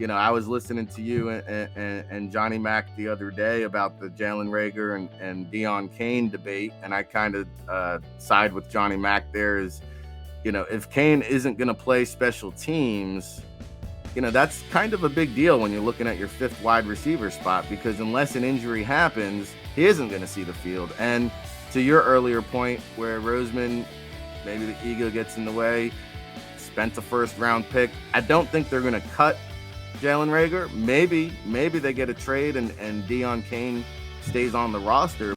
I was listening to you and Johnny Mack the other day about the Jalen Reagor and Deion Kane debate, and I kind of side with Johnny Mack there. Is if Kane isn't going to play special teams, that's kind of a big deal when you're looking at your fifth wide receiver spot, because unless an injury happens, he isn't going to see the field. And to your earlier point, where Roseman, maybe the ego gets in the way, spent the first round pick. I don't think they're going to cut Jalen Reagor. Maybe they get a trade and Deion Kane stays on the roster.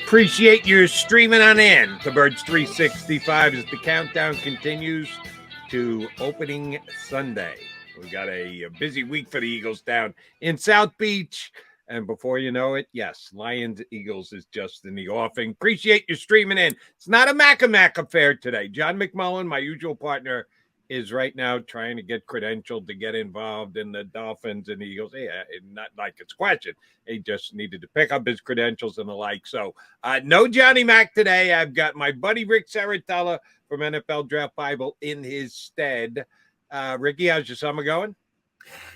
Appreciate your streaming on in to Birds 365 as the countdown continues to opening Sunday. We got a busy week for the Eagles down in South Beach. And before you know it, yes, Lions Eagles is just in the offing. Appreciate you streaming in. It's not a Mac affair today. John McMullen, my usual partner, is right now trying to get credentialed to get involved in the Dolphins and the Eagles. Yeah, not like it's a question. He just needed to pick up his credentials and the like. So no Johnny Mac today. I've got my buddy Ric Serritella from NFL Draft Bible in his stead. Ricky, how's your summer going?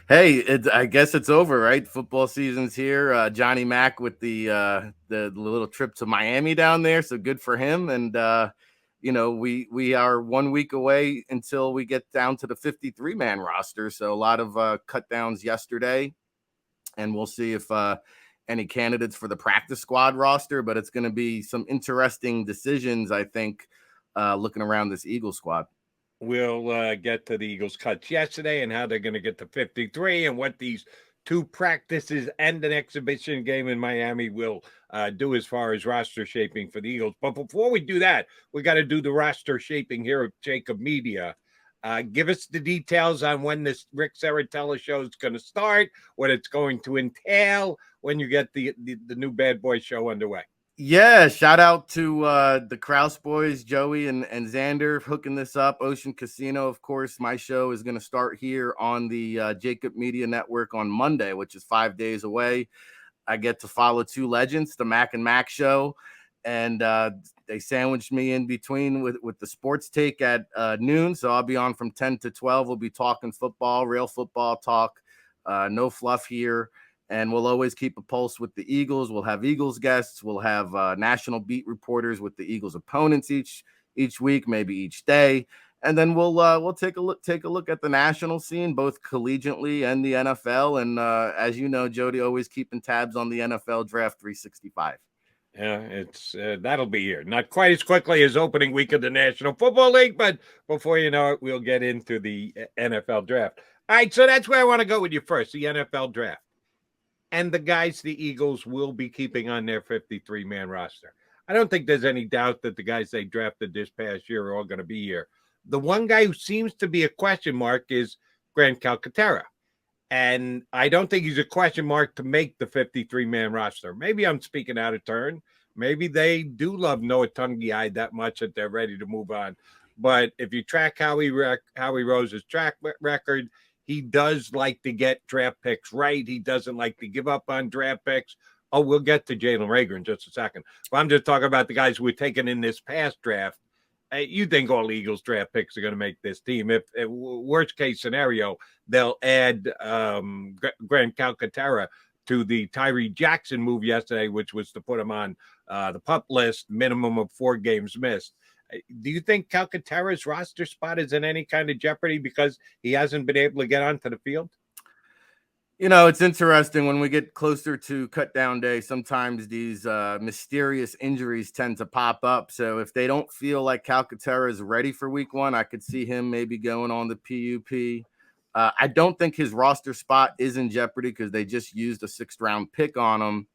Hey, I guess it's over, right? Football season's here. Johnny Mack with the little trip to Miami down there, so good for him. And we are 1 week away until we get down to the 53-man roster. So a lot of cut downs yesterday, and we'll see if any candidates for the practice squad roster. But it's going to be some interesting decisions, I think, looking around this Eagles squad. We'll get to the Eagles cuts yesterday and how they're going to get to 53 and what these two practices and an exhibition game in Miami will do as far as roster shaping for the Eagles. But before we do that, we got to do the roster shaping here at JAKIB Media. Give us the details on when this Ric Serritella show is going to start, what it's going to entail when you get the new Bad Boy show underway. Yeah, shout out to the Kraus boys, Joey and Xander, hooking this up. Ocean Casino, of course. My show is going to start here on the JAKIB Media Network on Monday, which is 5 days away. I get to follow two legends, the Mac and Mac show, and they sandwiched me in between with the sports take at noon. So I'll be on from 10 to 12. We'll be talking football, real football talk, no fluff here. And we'll always keep a pulse with the Eagles. We'll have Eagles guests. We'll have national beat reporters with the Eagles opponents each week, maybe each day. And then we'll take a look at the national scene, both collegiately and the NFL. And as you know, Jody, always keeping tabs on the NFL Draft 365. Yeah, it's that'll be here. Not quite as quickly as opening week of the National Football League, but before you know it, we'll get into the NFL Draft. All right, so that's where I want to go with you first, the NFL Draft. And the guys the Eagles will be keeping on their 53-man roster. I don't think there's any doubt that the guys they drafted this past year are all going to be here. The one guy who seems to be a question mark is Grant Calcaterra. And I don't think he's a question mark to make the 53-man roster. Maybe I'm speaking out of turn. Maybe they do love Noah Tungiai that much that they're ready to move on. But if you track Howie Rose's track record, he does like to get draft picks right. He doesn't like to give up on draft picks. Oh, we'll get to Jalen Reagor in just a second. But I'm just talking about the guys who were taken in this past draft. You think all Eagles draft picks are going to make this team. If worst case scenario, they'll add Grant Calcaterra to the Tyree Jackson move yesterday, which was to put him on the PUP list, minimum of 4 games missed. Do you think Calcaterra's roster spot is in any kind of jeopardy because he hasn't been able to get onto the field? It's interesting when we get closer to cut down day, sometimes these mysterious injuries tend to pop up. So if they don't feel like Calcaterra is ready for week 1, I could see him maybe going on the PUP. I don't think his roster spot is in jeopardy because they just used a 6th-round pick on him.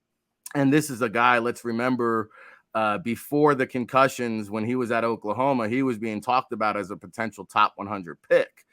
And this is a guy, let's remember, before the concussions, when he was at Oklahoma, he was being talked about as a potential top 100 pick.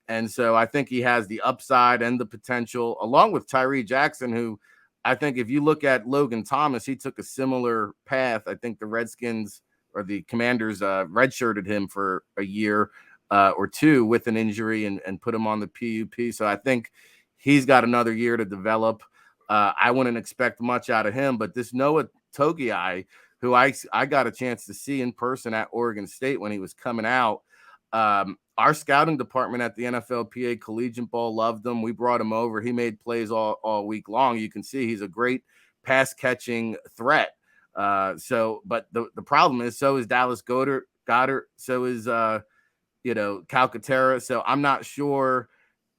And so I think he has the upside and the potential, along with Tyree Jackson, who I think if you look at Logan Thomas, he took a similar path. I think the Redskins or the Commanders redshirted him for a year or two with an injury and put him on the PUP. So I think he's got another year to develop. I wouldn't expect much out of him, but this Noah Togiai, who I got a chance to see in person at Oregon State when he was coming out. Our scouting department at the NFLPA Collegiate Bowl loved him. We brought him over. He made plays all week long. You can see he's a great pass catching threat. But the problem is, so is Dallas Goddard, so is Calcaterra. So I'm not sure.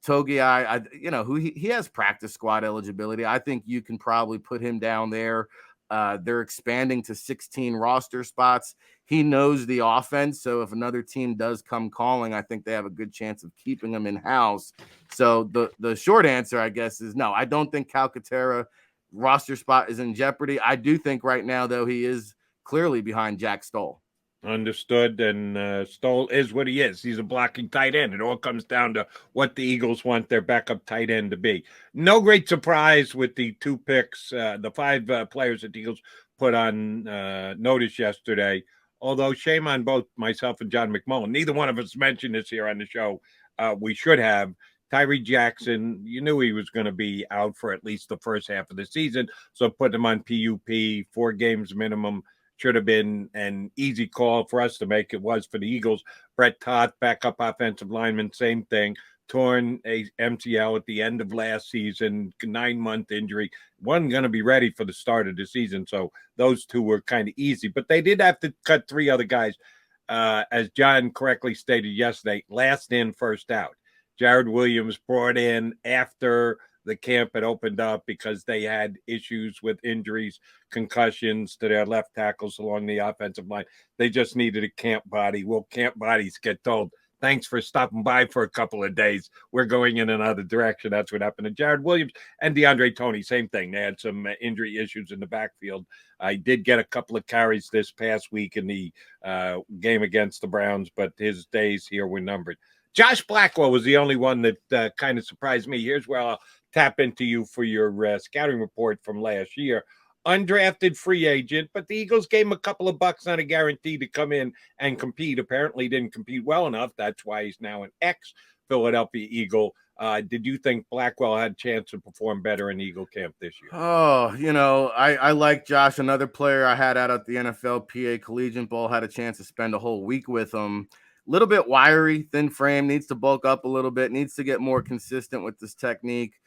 Togiai, who he has practice squad eligibility. I think you can probably put him down there. They're expanding to 16 roster spots. He knows the offense, so if another team does come calling, I think they have a good chance of keeping him in-house. So the short answer, I guess, is no. I don't think Calcaterra roster spot is in jeopardy. I do think right now, though, he is clearly behind Jack Stoll. Understood. And Stoll is what he is. He's a blocking tight end. It all comes down to what the Eagles want their backup tight end to be. No great surprise with the 2 picks, the 5 players that the Eagles put on notice yesterday. Although shame on both myself and John McMullen. Neither one of us mentioned this here on the show. We should have. Tyree Jackson, you knew he was going to be out for at least the first half of the season. So put him on PUP, 4 games minimum. Should have been an easy call for us to make. It was for the Eagles. Brett Toth, backup offensive lineman, same thing. Torn a MCL at the end of last season, 9-month injury. Wasn't going to be ready for the start of the season. So those 2 were kind of easy. But they did have to cut 3 other guys. As John correctly stated yesterday, last in, first out. Jared Williams brought in after the camp had opened up because they had issues with injuries, concussions to their left tackles along the offensive line. They just needed a camp body. Well, camp bodies get told, thanks for stopping by for a couple of days. We're going in another direction. That's what happened to Jared Williams and DeAndre Toney. Same thing. They had some injury issues in the backfield. I did get a couple of carries this past week in the game against the Browns, but his days here were numbered. Josh Blackwell was the only one that kind of surprised me. Here's where I'll tap into you for your scouting report from last year. Undrafted free agent, but the Eagles gave him a couple of bucks on a guarantee to come in and compete. Apparently didn't compete well enough. That's why he's now an ex-Philadelphia Eagle. Did you think Blackwell had a chance to perform better in Eagle camp this year? Oh, I like Josh. Another player I had out at the NFLPA Collegiate Bowl, had a chance to spend a whole week with him. Little bit wiry, thin frame, needs to bulk up a little bit, needs to get more consistent with this technique.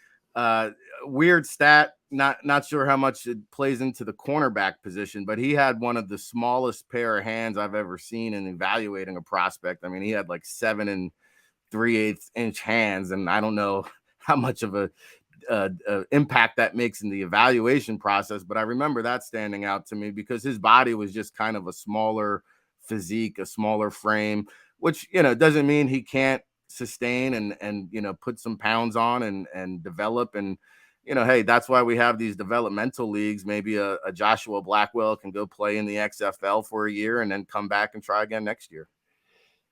Weird stat, not sure how much it plays into the cornerback position, but he had one of the smallest pair of hands I've ever seen in evaluating a prospect. I mean, he had like 7 3/8 inch hands, and I don't know how much of a impact that makes in the evaluation process, but I remember that standing out to me because his body was just kind of a smaller physique, a smaller frame, which doesn't mean he can't sustain and put some pounds on and develop. And hey, that's why we have these developmental leagues. Maybe a Joshua Blackwell can go play in the XFL for a year and then come back and try again next year.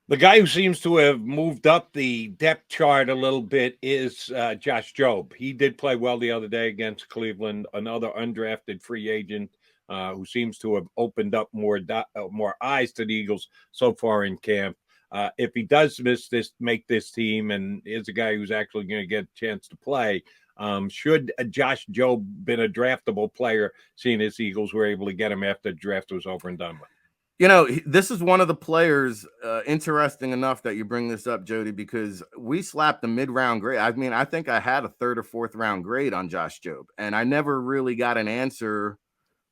The guy who seems to have moved up the depth chart a little bit is Josh Jobe. He did play well the other day against Cleveland, another undrafted free agent who seems to have opened up more eyes to the Eagles so far in camp. If he does make this team, and is a guy who's actually going to get a chance to play, should Josh Jobe been a draftable player, seeing as Eagles were able to get him after the draft was over and done with? This is one of the players, interesting enough that you bring this up, Jody, because we slapped a mid-round grade. I mean, I think I had a 3rd or 4th round grade on Josh Jobe, and I never really got an answer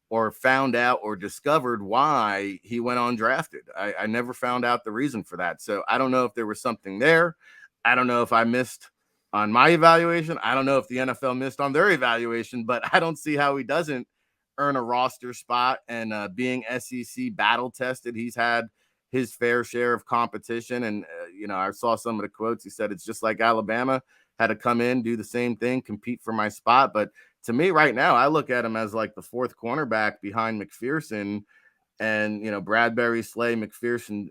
or found out or discovered why he went undrafted. I never found out the reason for that. So I don't know if there was something there. I don't know if I missed on my evaluation. I don't know if the NFL missed on their evaluation, but I don't see how he doesn't earn a roster spot. And being SEC battle tested, he's had his fair share of competition. And, I saw some of the quotes. He said, it's just like Alabama, had to come in, do the same thing, compete for my spot. But to me right now, I look at him as like the 4th cornerback behind McPherson and, Bradbury, Slay, McPherson.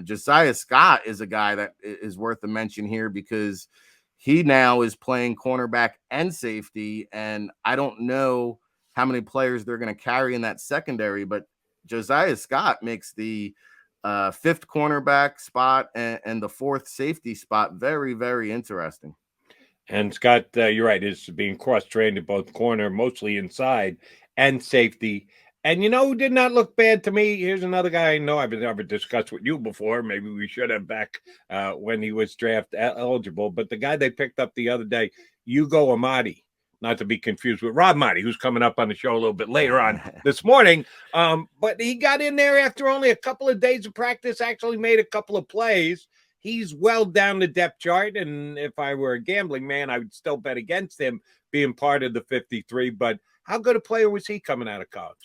Josiah Scott is a guy that is worth a mention here because he now is playing cornerback and safety. And I don't know how many players they're going to carry in that secondary, but Josiah Scott makes the 5th cornerback spot and the 4th safety spot very, very interesting. And Scott, you're right, is being cross-trained at both corner, mostly inside, and safety. And you know who did not look bad to me? Here's another guy I know I've never discussed with you before. Maybe we should have back when he was draft eligible. But the guy they picked up the other day, Hugo Amadi, not to be confused with Rob Amadi, who's coming up on the show a little bit later on this morning. But he got in there after only a couple of days of practice, actually made a couple of plays. He's well down the depth chart. And if I were a gambling man, I would still bet against him being part of the 53. But how good a player was he coming out of college?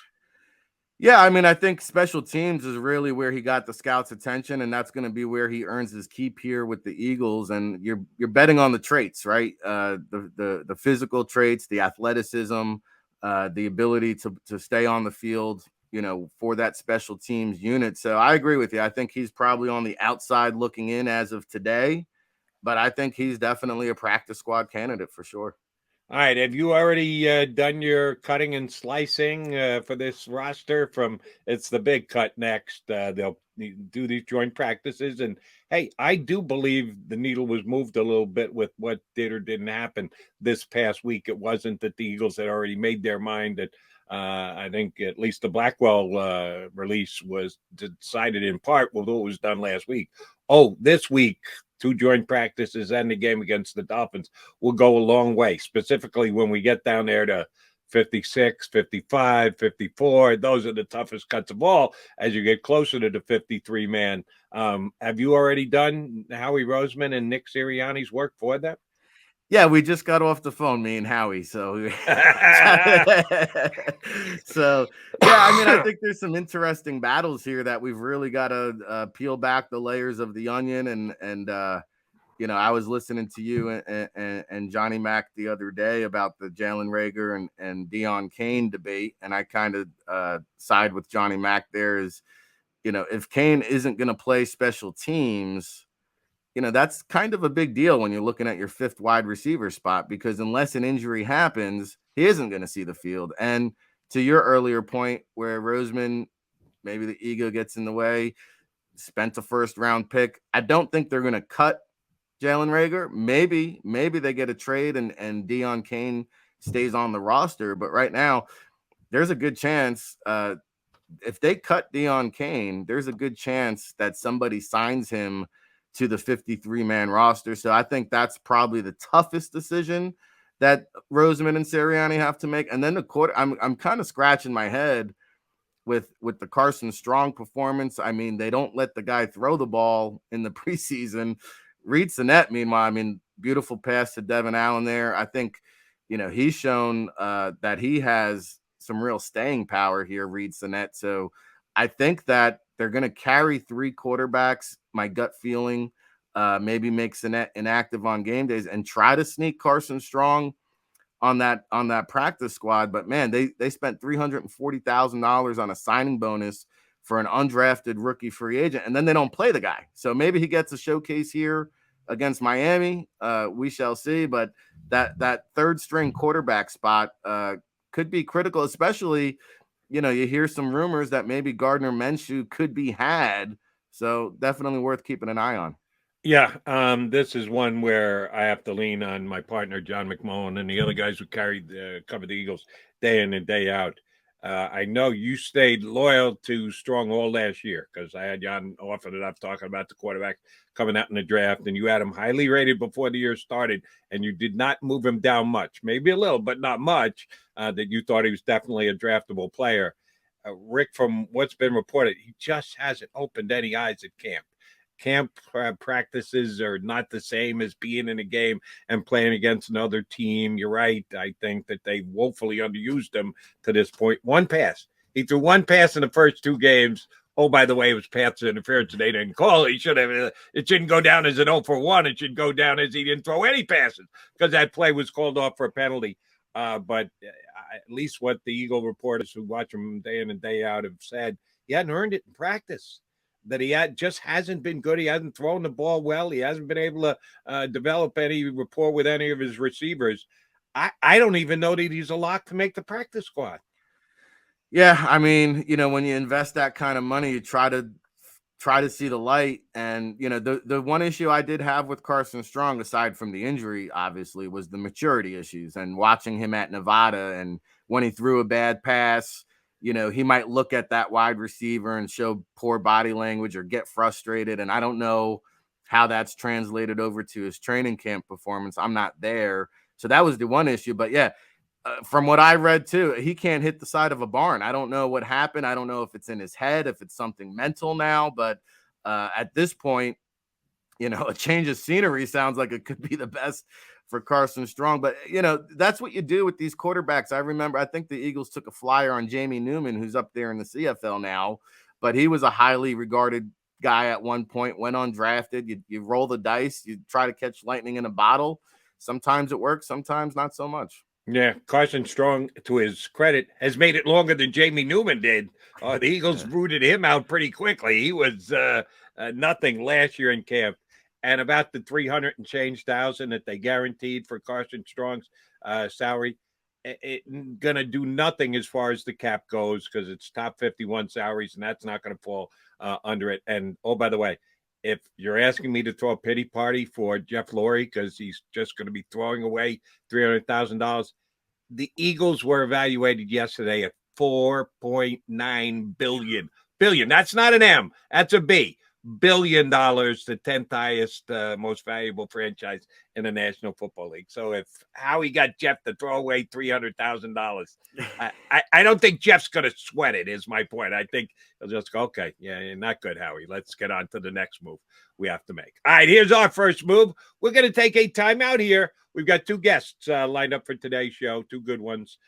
Yeah, I mean, I think special teams is really where he got the scouts' attention, and that's going to be where he earns his keep here with the Eagles. And you're betting on the traits, right? The physical traits, the athleticism, the ability to stay on the field, for that special teams unit. So I agree with you. I think he's probably on the outside looking in as of today, but I think he's definitely a practice squad candidate for sure. All right. Have you already done your cutting and slicing for this roster? It's the big cut next. They'll do these joint practices. And hey, I do believe the needle was moved a little bit with what did or didn't happen this past week. It wasn't that the Eagles had already made their mind that I think at least the Blackwell release was decided in part with what was done last week. Oh, this week, 2 joint practices and the game against the Dolphins will go a long way, specifically when we get down there to 56, 55, 54. Those are the toughest cuts of all as you get closer to the 53 man. Have you already done Howie Roseman and Nick Sirianni's work for that? Yeah, we just got off the phone, me and Howie. So, so yeah, I mean, I think there's some interesting battles here that we've really got to peel back the layers of the onion. And I was listening to you and Johnny Mack the other day about the Jalen Reagor and Deion Kane debate, and I kind of side with Johnny Mack there. Is if Kane isn't going to play special teams, that's kind of a big deal when you're looking at your 5th wide receiver spot, because unless an injury happens, he isn't going to see the field. And to your earlier point where Roseman, maybe the ego gets in the way, spent a 1st round pick. I don't think they're going to cut Jalen Reagor. Maybe they get a trade and Deion Kane stays on the roster. But right now, there's a good chance if they cut Deion Kane, there's a good chance that somebody signs him to the 53-man roster. So I think that's probably the toughest decision that Roseman and Sirianni have to make. And then the quarter, I'm kind of scratching my head with the Carson Strong performance. I mean, they don't let the guy throw the ball in the preseason. Reed Sinnett, meanwhile, I mean, beautiful pass to Devin Allen there. I think, he's shown that he has some real staying power here, Reed Sinnett. So I think that they're going to carry 3 quarterbacks. My gut feeling, maybe make Sinnett inactive on game days and try to sneak Carson Strong on that practice squad. But man, they spent $340,000 on a signing bonus for an undrafted rookie free agent, and then they don't play the guy. So maybe he gets a showcase here against Miami. We shall see. But that 3rd string quarterback spot could be critical, especially, you hear some rumors that maybe Gardner Minshew could be had. So definitely worth keeping an eye on. Yeah, this is one where I have to lean on my partner John McMullen and the other guys who cover the Eagles day in and day out. I know you stayed loyal to Strong all last year because I had you on often enough talking about the quarterback coming out in the draft, and you had him highly rated before the year started, and you did not move him down much, maybe a little, but not much. That you thought he was definitely a draftable player. Rick, from what's been reported, he just hasn't opened any eyes at camp. Camp practices are not the same as being in a game and playing against another team. You're right. I think that they woefully underused him to this point. One pass. He threw one pass in the first 2 games. Oh, by the way, it was pass interference and they didn't call it. He should have. It shouldn't go down as an 0 for 1. It should go down as he didn't throw any passes because that play was called off for a penalty. But at least what the Eagle reporters who watch him day in and day out have said, he hadn't earned it in practice. That he just hasn't been good. He hasn't thrown the ball well. He hasn't been able to develop any rapport with any of his receivers. I don't even know that he's a lock to make the practice squad. Yeah, I mean, when you invest that kind of money, you try to see the light. And the one issue I did have with Carson Strong, aside from the injury, obviously, was the maturity issues. And watching him at Nevada, and when he threw a bad pass, he might look at that wide receiver and show poor body language or get frustrated. And I don't know how that's translated over to his training camp performance. I'm not there. So that was the one issue. But yeah, from what I read too, he can't hit the side of a barn. I don't know what happened. I don't know if it's in his head, if it's something mental now, but at this point, a change of scenery sounds like it could be the best for Carson Strong. But, that's what you do with these quarterbacks. I think the Eagles took a flyer on Jamie Newman, who's up there in the CFL now, but he was a highly regarded guy at one point, went undrafted. You roll the dice, you try to catch lightning in a bottle. Sometimes it works, sometimes not so much. Yeah, Carson Strong, to his credit, has made it longer than Jamie Newman did. The Eagles rooted him out pretty quickly. He was nothing last year in camp. And about the 300 and change thousand that they guaranteed for Carson Strong's salary, it going to do nothing as far as the cap goes because it's top 51 salaries, and that's not going to fall under it. And, oh, by the way, if you're asking me to throw a pity party for Jeff Lurie because he's just going to be throwing away $300,000, the Eagles were evaluated yesterday at $4.9 billion. That's not an M. That's a B. $1 billion, the 10th highest, most valuable franchise in the National Football League. So if Howie got Jeff to throw away $300,000, I don't think Jeff's going to sweat it, is my point. I think he'll just go, okay, yeah, not good, Howie. Let's get on to the next move we have to make. All right, here's our first move. We're going to take a timeout here. We've got two guests lined up for today's show, two good ones.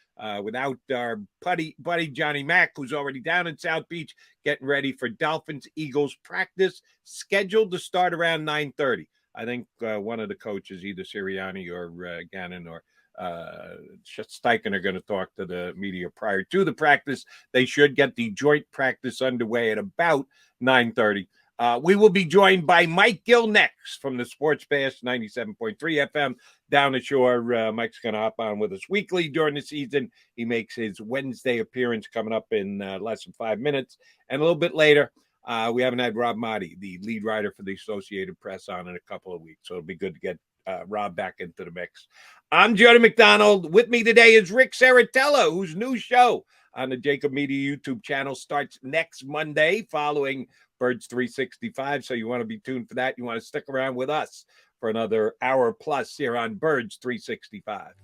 Without our buddy Johnny Mack, who's already down in South Beach, getting ready for Dolphins-Eagles practice, scheduled to start around 9:30. I think one of the coaches, either Sirianni or Gannon or Steichen, are going to talk to the media prior to the practice. They should get the joint practice underway at about 9:30. We will be joined by Mike Gill next from the Sports Bash 97.3 FM down the shore. Mike's going to hop on with us weekly during the season. He makes his Wednesday appearance coming up in less than 5 minutes. And a little bit later, we haven't had Rob Motti, the lead writer for the Associated Press, on in a couple of weeks. So it'll be good to get Rob back into the mix. I'm Jody McDonald. With me today is Ric Serritella, whose new show on the JAKIB Media YouTube channel starts next Monday following Birds 365. So you want to be tuned for that. You want to stick around with us for another hour plus here on Birds 365.